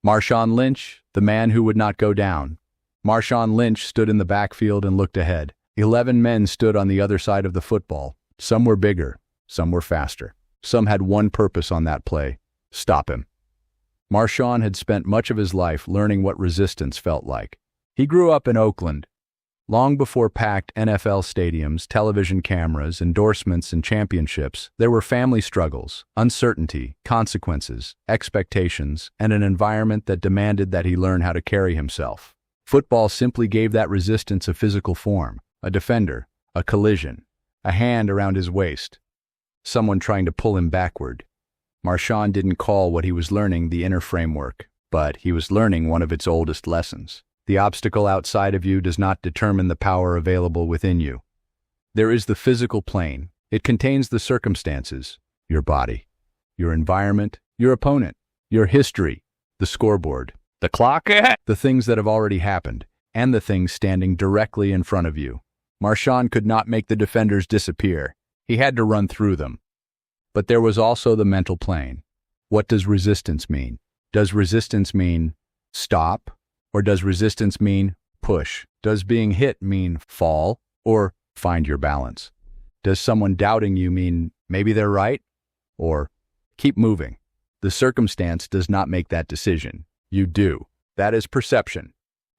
Marshawn Lynch, the man who would not go down. Marshawn Lynch stood in the backfield and looked ahead. 11 men stood on the other side of the football. Some were bigger, some were faster. Some had one purpose on that play: stop him. Marshawn had spent much of his life learning what resistance felt like. He grew up in Oakland. Long before packed NFL stadiums, television cameras, endorsements, and championships, there were family struggles, uncertainty, consequences, expectations, and an environment that demanded that he learn how to carry himself. Football simply gave that resistance a physical form: a defender, a collision, a hand around his waist, someone trying to pull him backward. Marshawn didn't call what he was learning the inner framework, but he was learning one of its oldest lessons. The obstacle outside of you does not determine the power available within you. There is the physical plane. It contains the circumstances, your body, your environment, your opponent, your history, the scoreboard, the clock, the things that have already happened, and the things standing directly in front of you. Marshawn could not make the defenders disappear. He had to run through them. But there was also the mental plane. What does resistance mean? Does resistance mean stop? Or does resistance mean push? Does being hit mean fall or find your balance? Does someone doubting you mean maybe they're right? Or keep moving? The circumstance does not make that decision. You do. That is perception.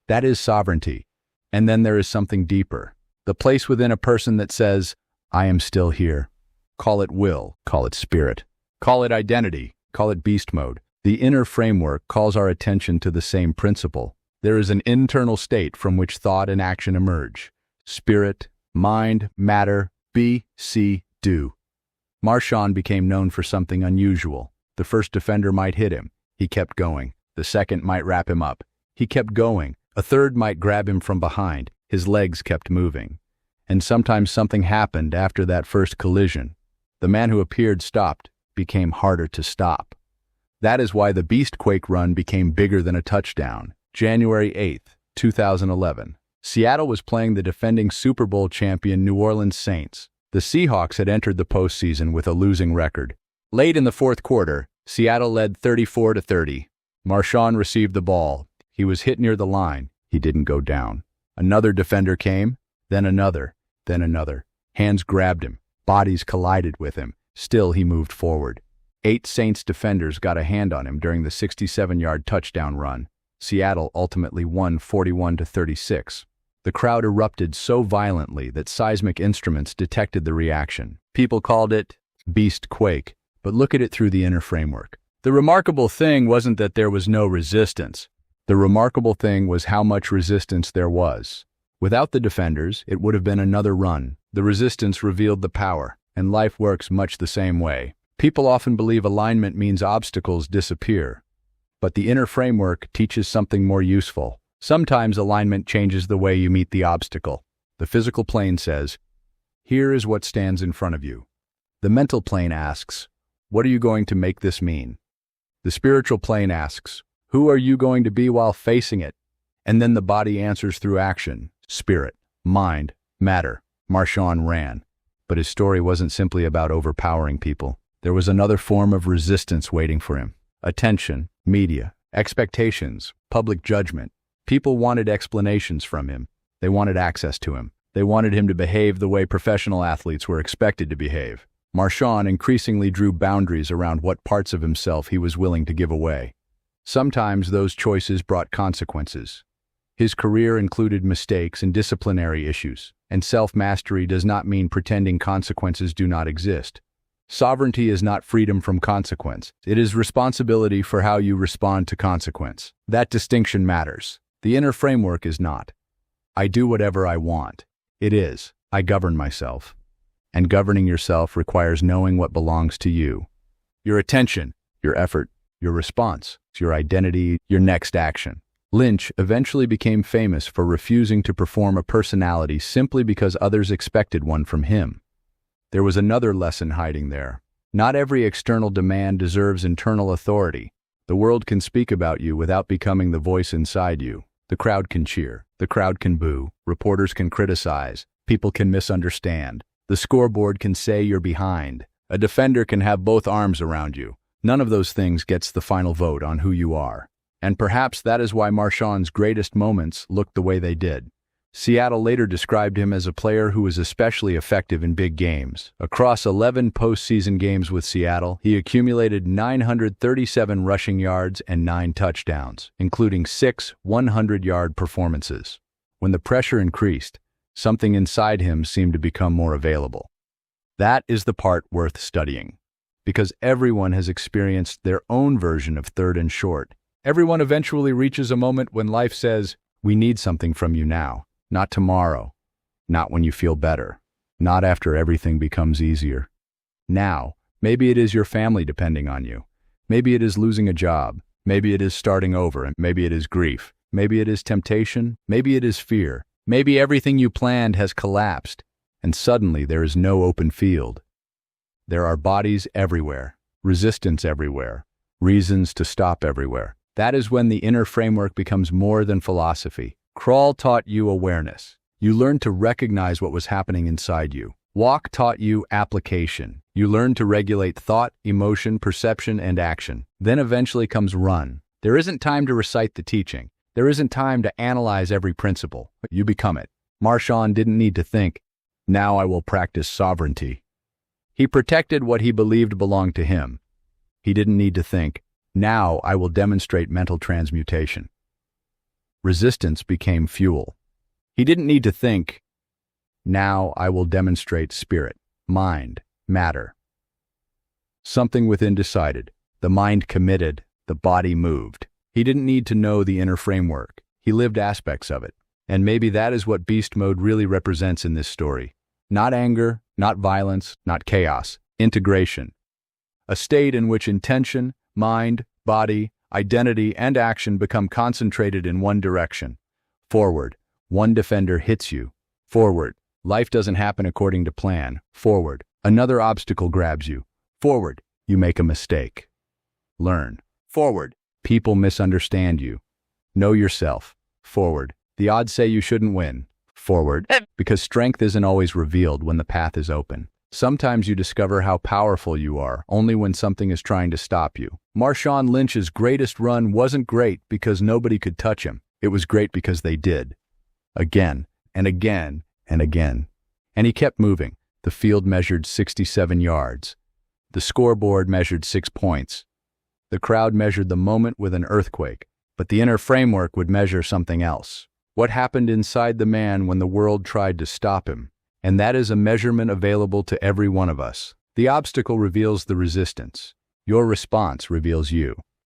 That is sovereignty. And then there is something deeper. The place within a person that says, I am still here. Call it will, call it spirit, call it identity, call it beast mode. The inner framework calls our attention to the same principle. There is an internal state from which thought and action emerge. Spirit, mind, matter, be, see, do. Marshawn became known for something unusual. The first defender might hit him. He kept going. The second might wrap him up. He kept going. A third might grab him from behind. His legs kept moving. And sometimes something happened after that first collision. The man who appeared stopped became harder to stop. That is why the Beastquake run became bigger than a touchdown. January 8th, 2011. Seattle was playing the defending Super Bowl champion New Orleans Saints. The Seahawks had entered the postseason with a losing record. Late in the fourth quarter, Seattle led 34-30. Marshawn received the ball. He was hit near the line. He didn't go down. Another defender came, then another, then another. Hands grabbed him. Bodies collided with him. Still, he moved forward. 8 Saints defenders got a hand on him during the 67-yard touchdown run. Seattle ultimately won 41-36. The crowd erupted so violently that seismic instruments detected the reaction. People called it Beastquake, but look at it through the inner framework. The remarkable thing wasn't that there was no resistance. The remarkable thing was how much resistance there was. Without the defenders, it would have been another run. The resistance revealed the power, and life works much the same way. People often believe alignment means obstacles disappear. But the inner framework teaches something more useful. Sometimes alignment changes the way you meet the obstacle. The physical plane says, here is what stands in front of you. The mental plane asks, what are you going to make this mean? The spiritual plane asks, who are you going to be while facing it? And then the body answers through action, spirit, mind, matter. Marshawn ran. But his story wasn't simply about overpowering people. There was another form of resistance waiting for him. Attention, media, expectations, public judgment. People wanted explanations from him. They wanted access to him. They wanted him to behave the way professional athletes were expected to behave. Marshawn increasingly drew boundaries around what parts of himself he was willing to give away. Sometimes those choices brought consequences. His career included mistakes and disciplinary issues, and self-mastery does not mean pretending consequences do not exist. Sovereignty is not freedom from consequence. It is responsibility for how you respond to consequence. That distinction matters. The inner framework is not, I do whatever I want. It is, I govern myself. And governing yourself requires knowing what belongs to you. Your attention, your effort, your response, your identity, your next action. Lynch eventually became famous for refusing to perform a personality simply because others expected one from him. There was another lesson hiding there. Not every external demand deserves internal authority. The world can speak about you without becoming the voice inside you. The crowd can cheer. The crowd can boo. Reporters can criticize. People can misunderstand. The scoreboard can say you're behind. A defender can have both arms around you. None of those things gets the final vote on who you are. And perhaps that is why Marshawn's greatest moments looked the way they did. Seattle later described him as a player who was especially effective in big games. Across 11 postseason games with Seattle, he accumulated 937 rushing yards and 9 touchdowns, including 6 100-yard performances. When the pressure increased, something inside him seemed to become more available. That is the part worth studying, because everyone has experienced their own version of third and short. Everyone eventually reaches a moment when life says, "We need something from you now. Not tomorrow, not when you feel better, not after everything becomes easier. Now, maybe it is your family depending on you. Maybe it is losing a job. Maybe it is starting over, and maybe it is grief. Maybe it is temptation. Maybe it is fear. Maybe everything you planned has collapsed, and suddenly there is no open field. There are bodies everywhere, resistance everywhere, reasons to stop everywhere. That is when the inner framework becomes more than philosophy. Crawl taught you awareness. You learned to recognize what was happening inside you. Walk taught you application. You learned to regulate thought, emotion, perception, and action. Then eventually comes run. There isn't time to recite the teaching. There isn't time to analyze every principle. You become it. Marshawn didn't need to think, "Now I will practice sovereignty." He protected what he believed belonged to him. He didn't need to think, "Now I will demonstrate mental transmutation." Resistance became fuel. He didn't need to think, "Now I will demonstrate spirit, mind, matter." Something within decided. The mind committed, the body moved. He didn't need to know the inner framework. He lived aspects of it. And maybe that is what beast mode really represents in this story. Not anger, not violence, not chaos. Integration. A state in which intention, mind, body, identity, and action become concentrated in one direction. Forward. One defender hits you. Forward. Life doesn't happen according to plan. Forward. Another obstacle grabs you. Forward. You make a mistake. Learn. Forward. People misunderstand you. Know yourself. Forward. The odds say you shouldn't win. Forward. Because strength isn't always revealed when the path is open. Sometimes you discover how powerful you are only when something is trying to stop you. Marshawn Lynch's greatest run wasn't great because nobody could touch him. It was great because they did. Again, and again, and again. And he kept moving. The field measured 67 yards. The scoreboard measured 6 points. The crowd measured the moment with an earthquake, but the inner framework would measure something else. What happened inside the man when the world tried to stop him? And that is a measurement available to every one of us. The obstacle reveals the resistance. Your response reveals you.